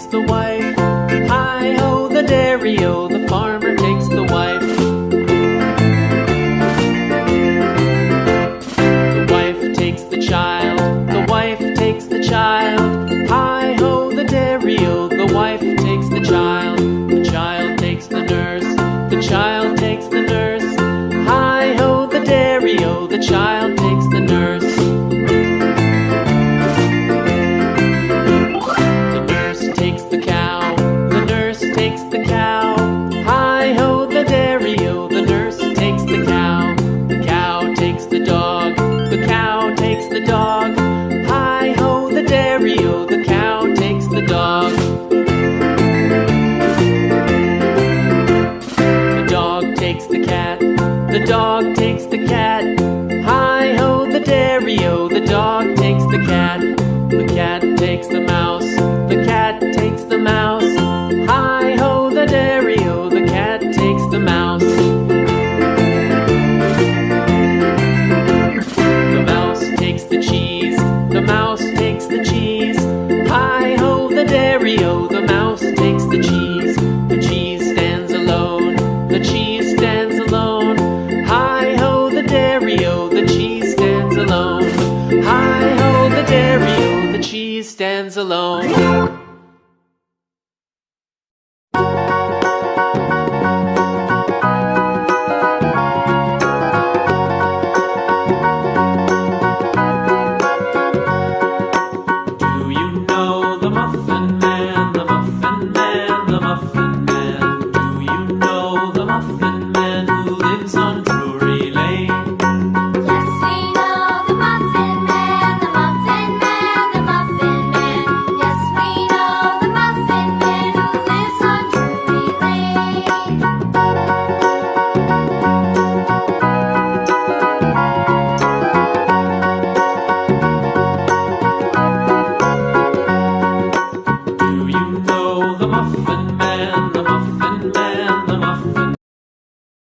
the wife. Hi-ho, the dairy-o, the farmer takes the wife. The wife takes the child, the wife takes the child. Hi-ho, the dairy-o, the wife takes the child. The child takes the nurse, the child takes the nurse. Hi-ho, the dairy-o, the child takes the nurse. The nurse takes the cow, the nurse takes the cow. Hi-ho, the dairy-o, the nurse takes the cow. The cow takes the dog, the cow takes the dog. Hi-ho, the dairy-o, the cow takes the dog. The dog takes the cat, the dog takes the cat. Hi-ho, the dairy-o, the dog takes the cat. The cat takes the mouse, the cat takes the mouse. Hi-ho, the dairy-o, the cat takes the mouse. The mouse takes the cheese, the mouse takes the cheese. Hi-ho, the dairy-o, the mouse takes the cheese. The cheese stands alone, the cheese stands alone. Hi-ho, the dairy-o, the cheese stands alone. Hi-ho, the dairy-o, the cheese stands alone.